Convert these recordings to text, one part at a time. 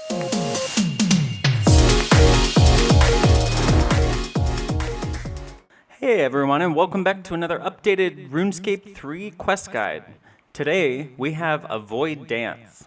Hey everyone, and welcome back to another updated RuneScape 3 quest guide. Today, we have a Void Dance.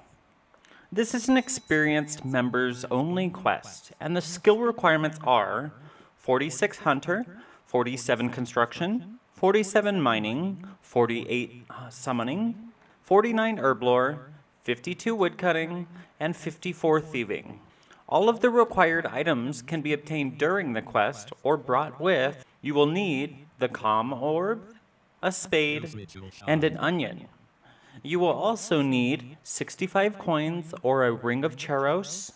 This is an experienced members only quest, and the skill requirements are 46 Hunter, 47 Construction, 47 Mining, 48 Summoning, 49 Herblore, 52 Woodcutting, and 54 Thieving. All of the required items can be obtained during the quest or brought with. You will need the Calm Orb, a spade, and an onion. You will also need 65 coins or a Ring of Charos,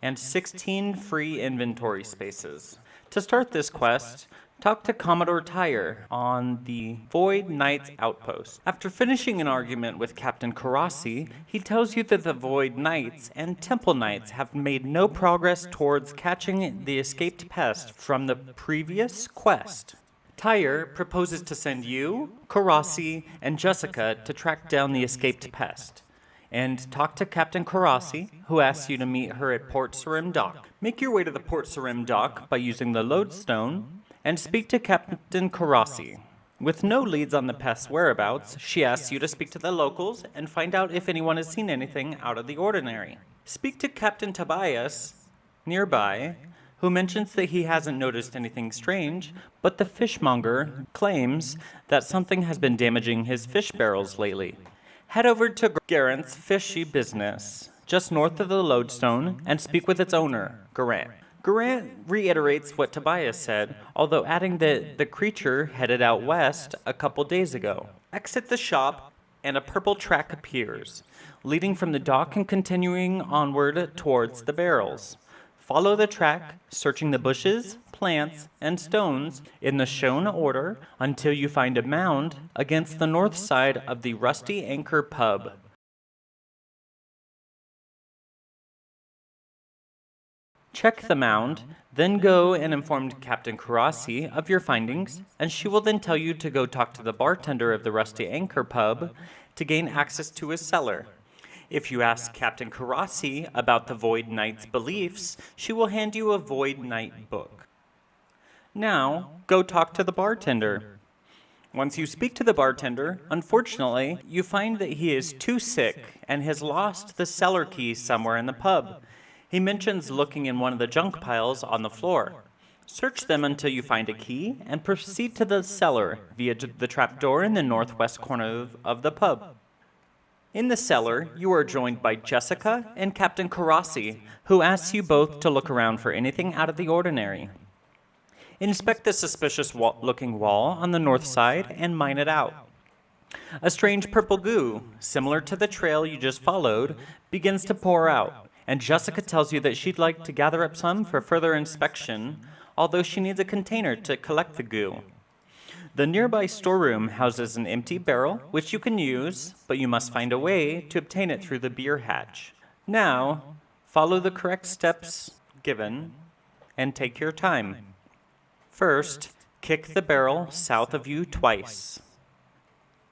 and 16 free inventory spaces. To start this quest, talk to Commodore Tyre on the Void Knights outpost. After finishing an argument with Captain Karasi, he tells you that the Void Knights and Temple Knights have made no progress towards catching the escaped pest from the previous quest. Tyre proposes to send you, Karasi, and Jessica to track down the escaped pest, and talk to Captain Karasi, who asks you to meet her at Port Sarim Dock. Make your way to the Port Sarim Dock by using the lodestone, and speak to Captain Karasi. With no leads on the pest's whereabouts, she asks you to speak to the locals and find out if anyone has seen anything out of the ordinary. Speak to Captain Tobias nearby, who mentions that he hasn't noticed anything strange, but the fishmonger claims that something has been damaging his fish barrels lately. Head over to Garant's Fishy Business, just north of the lodestone, and speak with its owner, Garant. Garant reiterates what Tobias said, although adding that the creature headed out west a couple days ago. Exit the shop, and a purple track appears, leading from the dock and continuing onward towards the barrels. Follow the track, searching the bushes, plants, and stones in the shown order until you find a mound against the north side of the Rusty Anchor pub. Check the mound, then go and inform Captain Karasi of your findings, and she will then tell you to go talk to the bartender of the Rusty Anchor pub to gain access to his cellar. If you ask Captain Karasi about the Void Knight's beliefs, she will hand you a Void Knight book. Now, go talk to the bartender. Once you speak to the bartender, unfortunately, you find that he is too sick and has lost the cellar key somewhere in the pub. He mentions looking in one of the junk piles on the floor. Search them until you find a key and proceed to the cellar via the trapdoor in the northwest corner of the pub. In the cellar, you are joined by Jessica and Captain Karasi, who asks you both to look around for anything out of the ordinary. Inspect the suspicious-looking wall on the north side and mine it out. A strange purple goo, similar to the trail you just followed, begins to pour out, and Jessica tells you that she'd like to gather up some for further inspection, although she needs a container to collect the goo. The nearby storeroom houses an empty barrel, which you can use, but you must find a way to obtain it through the beer hatch. Now, follow the correct steps given, and take your time. First, kick the barrel south of you twice.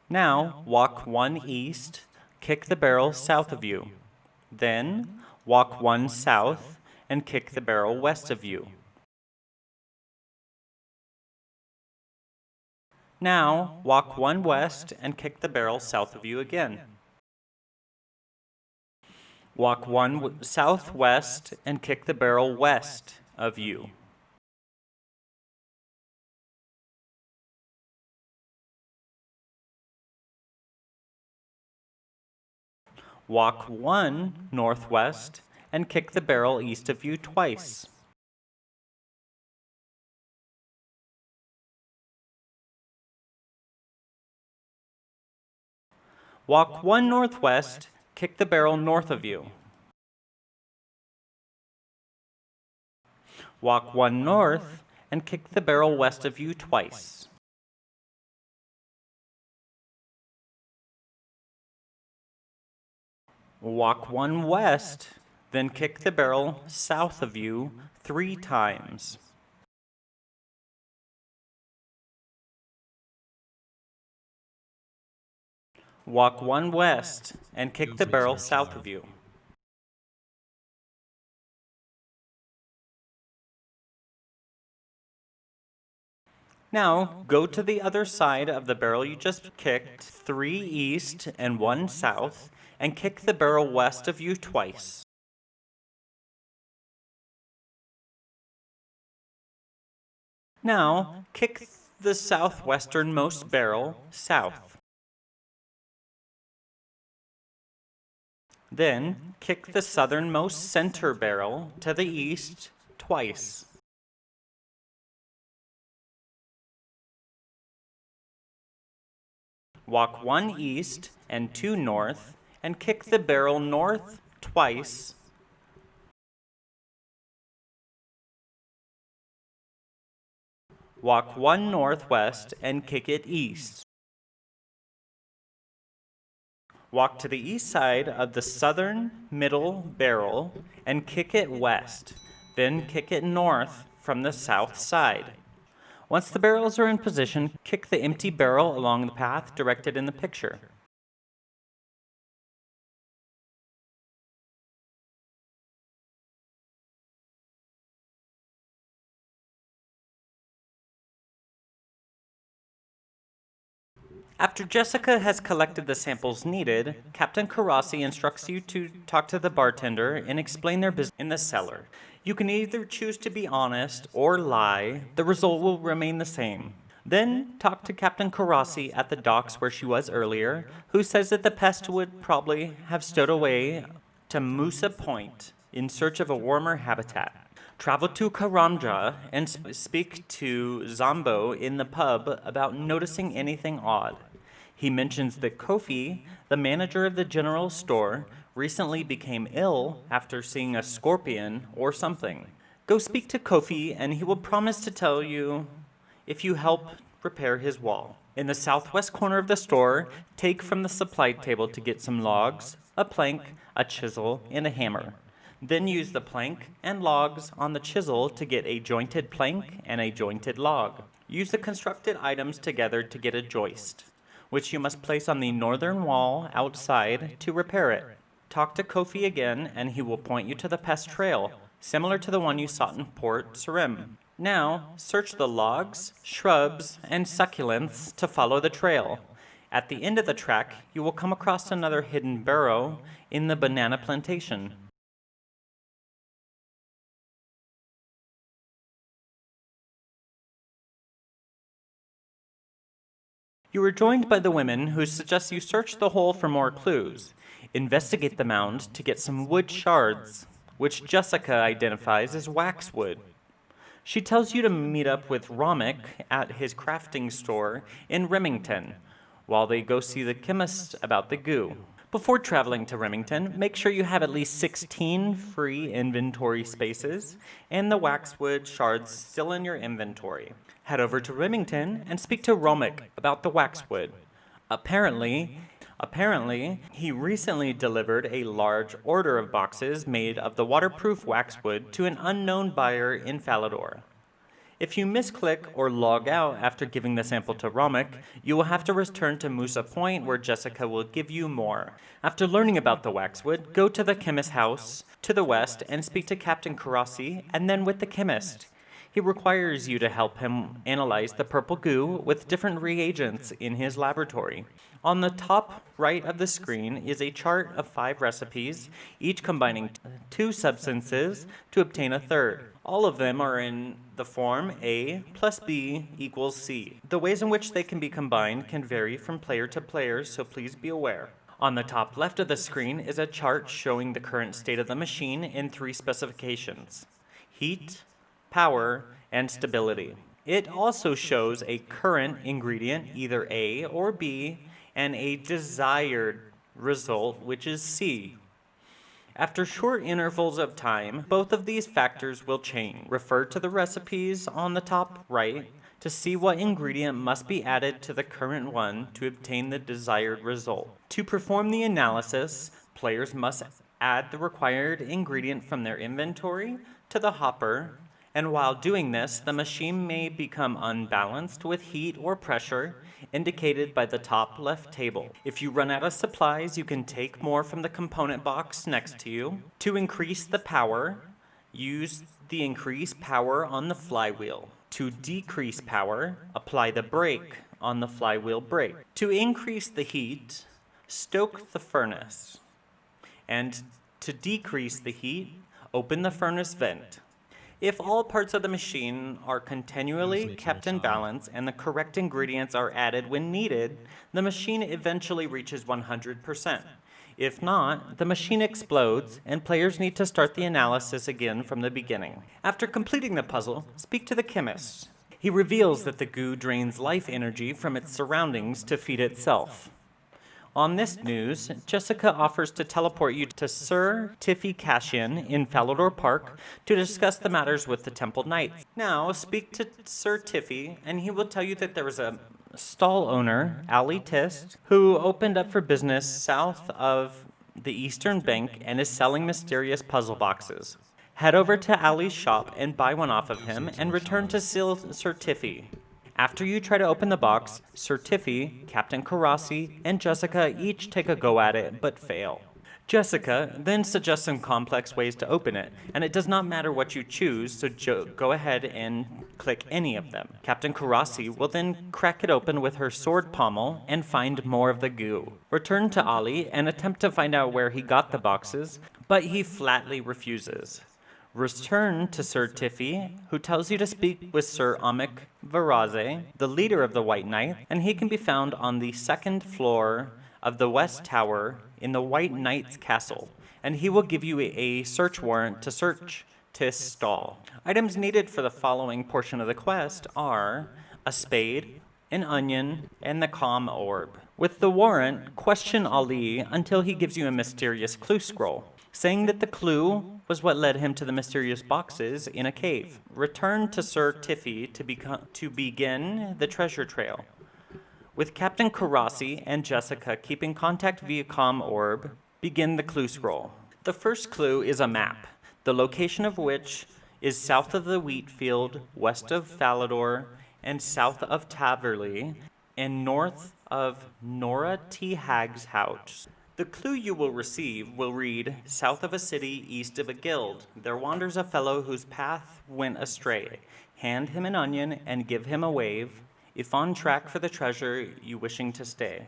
Now, walk 1 east, kick the barrel south of you. Then, walk 1 south, and kick the barrel west of you. Now, walk 1 west and kick the barrel south of you again. Walk 1 southwest and kick the barrel west of you. Walk 1 northwest and kick the barrel east of you twice. Walk 1 northwest, kick the barrel north of you. Walk 1 north and kick the barrel west of you twice. Walk 1 west, then kick the barrel south of you 3 times. Walk 1 west and kick the barrel south of you. Now, go to the other side of the barrel you just kicked, 3 east and 1 south, and kick the barrel west of you twice. Now, kick the southwesternmost barrel south. Then, kick the southernmost center barrel to the east twice. Walk 1 east and 2 north, and kick the barrel north twice. Walk 1 northwest and kick it east. Walk to the east side of the southern middle barrel and kick it west, then kick it north from the south side. Once the barrels are in position, kick the empty barrel along the path directed in the picture. After Jessica has collected the samples needed, Captain Karasi instructs you to talk to the bartender and explain their business in the cellar. You can either choose to be honest or lie. The result will remain the same. Then talk to Captain Karasi at the docks where she was earlier, who says that the pest would probably have stowed away to Musa Point in search of a warmer habitat. Travel to Karamja and speak to Zombo in the pub about noticing anything odd. He mentions that Kofi, the manager of the general store, recently became ill after seeing a scorpion or something. Go speak to Kofi and he will promise to tell you if you help repair his wall. In the southwest corner of the store, take from the supply table to get some logs, a plank, a chisel, and a hammer. Then use the plank and logs on the chisel to get a jointed plank and a jointed log. Use the constructed items together to get a joist, which you must place on the northern wall outside to repair it. Talk to Kofi again and he will point you to the pest trail, similar to the one you saw in Port Sarim. Now, search the logs, shrubs, and succulents to follow the trail. At the end of the track, you will come across another hidden burrow in the banana plantation. You are joined by the women who suggest you search the hole for more clues. Investigate the mound to get some wood shards, which Jessica identifies as waxwood. She tells you to meet up with Romick at his crafting store in Remington, while they go see the chemist about the goo. Before traveling to Remington, make sure you have at least 16 free inventory spaces and the waxwood shards still in your inventory. Head over to Remington and speak to Romick about the waxwood. Apparently, he recently delivered a large order of boxes made of the waterproof waxwood to an unknown buyer in Falador. If you misclick or log out after giving the sample to Romick, you will have to return to Musa Point where Jessica will give you more. After learning about the waxwood, go to the chemist's house to the west and speak to Captain Karasi and then with the chemist. He requires you to help him analyze the purple goo with different reagents in his laboratory. On the top right of the screen is a chart of 5 recipes, each combining 2 substances to obtain a third. All of them are in the form A plus B equals C. The ways in which they can be combined can vary from player to player, so please be aware. On the top left of the screen is a chart showing the current state of the machine in 3 specifications: heat, power, and stability. It also shows a current ingredient, either A or B, and a desired result, which is C. After short intervals of time, both of these factors will change. Refer to the recipes on the top right to see what ingredient must be added to the current one to obtain the desired result. To perform the analysis, players must add the required ingredient from their inventory to the hopper, and while doing this, the machine may become unbalanced with heat or pressure, indicated by the top left table. If you run out of supplies, you can take more from the component box next to you. To increase the power, Use the increased power on the flywheel. To decrease power, apply the brake on the flywheel brake. To increase the heat, stoke the furnace. And to decrease the heat, open the furnace vent. If all parts of the machine are continually kept in balance and the correct ingredients are added when needed, the machine eventually reaches 100%. If not, the machine explodes and players need to start the analysis again from the beginning. After completing the puzzle, speak to the chemist. He reveals that the goo drains life energy from its surroundings to feed itself. On this news, Jessica offers to teleport you to Sir Tiffy Cashian in Falador Park to discuss the matters with the Temple Knights. Now, speak to Sir Tiffy, and he will tell you that there was a stall owner, Ali Tist, who opened up for business south of the Eastern Bank and is selling mysterious puzzle boxes. Head over to Ali's shop and buy one off of him and return to Sir Tiffy. After you try to open the box, Sir Tiffy, Captain Karasi, and Jessica each take a go at it, but fail. Jessica then suggests some complex ways to open it, and it does not matter what you choose, so go ahead and click any of them. Captain Karasi will then crack it open with her sword pommel and find more of the goo. Return to Ali and attempt to find out where he got the boxes, but he flatly refuses. Return to Sir Tiffy, who tells you to speak with Sir Amik Varaze, the leader of the White Knight, and he can be found on the second floor of the West Tower in the White Knight's castle, and he will give you a search warrant to search Tis stall. Items needed for the following portion of the quest are a spade, an onion, and the calm orb. With the warrant, question Ali until he gives you a mysterious clue scroll, saying that the clue was what led him to the mysterious boxes in a cave. Return to Sir Tiffy to begin the treasure trail. With Captain Karasi and Jessica keeping contact via comm orb, begin the clue scroll. The first clue is a map, the location of which is south of the wheat field, west of Falador, and south of Taverley, and north of Nora T. Hag's house. The clue you will receive will read, south of a city, east of a guild, there wanders a fellow whose path went astray. Hand him an onion and give him a wave, if on track for the treasure you wishing to stay.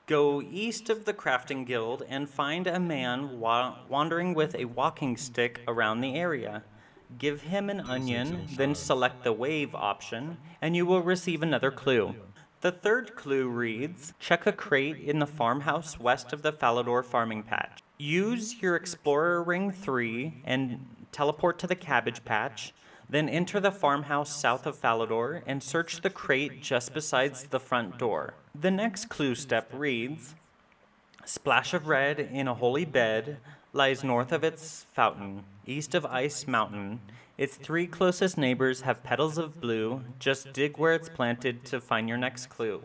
Go east of the crafting guild and find a man wandering with a walking stick around the area. Give him an onion, then select the wave option, and you will receive another clue. The third clue reads, check a crate in the farmhouse west of the Falador farming patch. Use your Explorer Ring 3 and teleport to the cabbage patch, then enter the farmhouse south of Falador and search the crate just besides the front door. The next clue step reads, splash of red in a holy bed lies north of its fountain, east of Ice Mountain. Its three closest neighbors have petals of blue. Just dig where it's planted to find your next clue.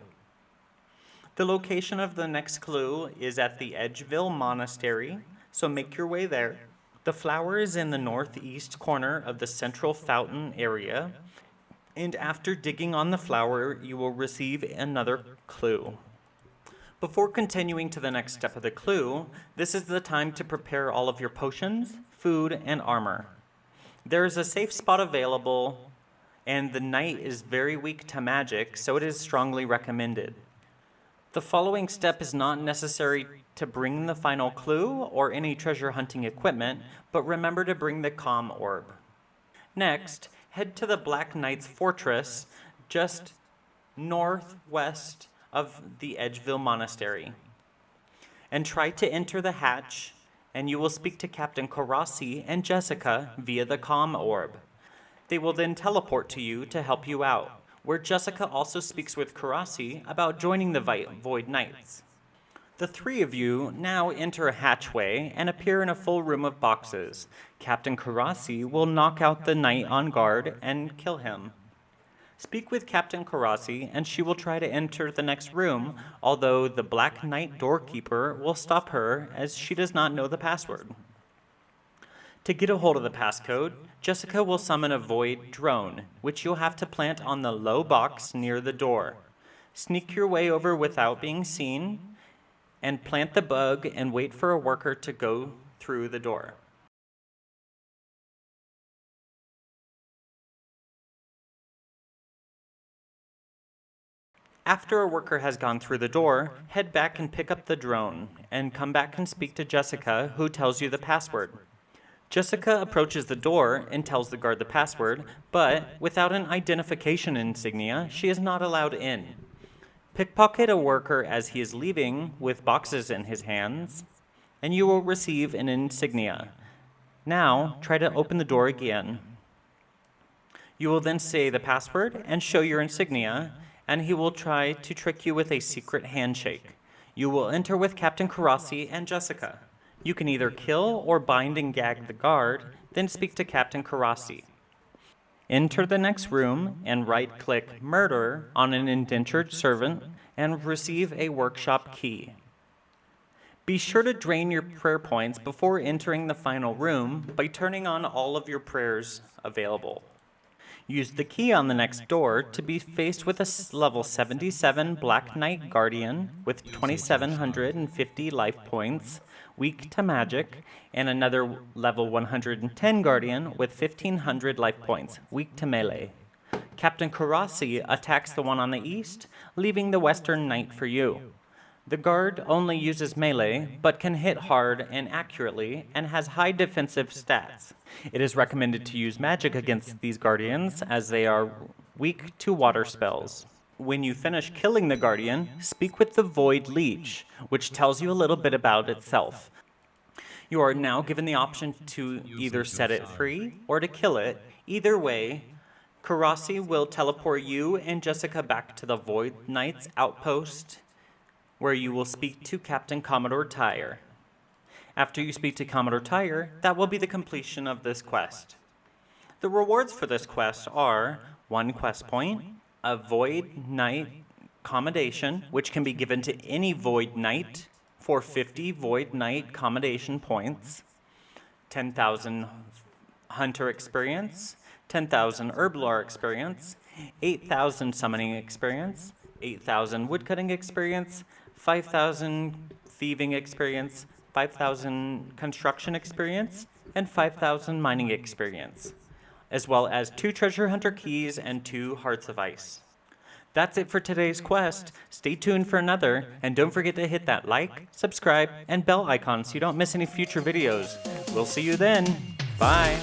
The location of the next clue is at the Edgeville Monastery, so make your way there. The flower is in the northeast corner of the central fountain area, and after digging on the flower, you will receive another clue. Before continuing to the next step of the clue, this is the time to prepare all of your potions, food, and armor. There is a safe spot available, and the knight is very weak to magic, so it is strongly recommended. The following step is not necessary to bring the final clue or any treasure hunting equipment, but remember to bring the comm orb. Next, head to the Black Knight's fortress just northwest of the Edgeville Monastery, and try to enter the hatch, and you will speak to Captain Karasi and Jessica via the comm orb. They will then teleport to you to help you out, where Jessica also speaks with Karasi about joining the Void Knights. The three of you now enter a hatchway and appear in a full room of boxes. Captain Karasi will knock out the knight on guard and kill him. Speak with Captain Karasi, and she will try to enter the next room, although the Black Knight doorkeeper will stop her as she does not know the password. To get a hold of the passcode, Jessica will summon a void drone, which you'll have to plant on the low box near the door. Sneak your way over without being seen, and plant the bug and wait for a worker to go through the door. After a worker has gone through the door, head back and pick up the drone, and come back and speak to Jessica, who tells you the password. Jessica approaches the door and tells the guard the password, but without an identification insignia, she is not allowed in. Pickpocket a worker as he is leaving with boxes in his hands, and you will receive an insignia. Now, try to open the door again. You will then say the password and show your insignia, and he will try to trick you with a secret handshake. You will enter with Captain Karasi and Jessica. You can either kill or bind and gag the guard, then speak to Captain Karasi. Enter the next room and right-click Murder on an indentured servant and receive a workshop key. Be sure to drain your prayer points before entering the final room by turning on all of your prayers available. Use the key on the next door to be faced with a level 77 Black Knight Guardian with 2,750 life points, weak to magic, and another level 110 Guardian with 1,500 life points, weak to melee. Captain Karasi attacks the one on the east, leaving the Western Knight for you. The guard only uses melee, but can hit hard and accurately, and has high defensive stats. It is recommended to use magic against these guardians, as they are weak to water spells. When you finish killing the guardian, speak with the Void Leech, which tells you a little bit about itself. You are now given the option to either set it free or to kill it. Either way, Karasi will teleport you and Jessica back to the Void Knight's outpost, where you will speak to Captain Commodore Tyre. After you speak to Commodore Tyre, that will be the completion of this quest. The rewards for this quest are 1 quest point, a Void Knight commendation, which can be given to any Void Knight for 50 Void Knight commendation points, 10,000 Hunter experience, 10,000 Herblore experience, 8,000 Summoning experience, 8,000 Woodcutting experience, 5,000 Thieving experience, 5,000 Construction experience, and 5,000 Mining experience, as well as 2 Treasure Hunter keys and 2 Hearts of Ice. That's it for today's quest. Stay tuned for another, and don't forget to hit that like, subscribe, and bell icon so you don't miss any future videos. We'll see you then. Bye.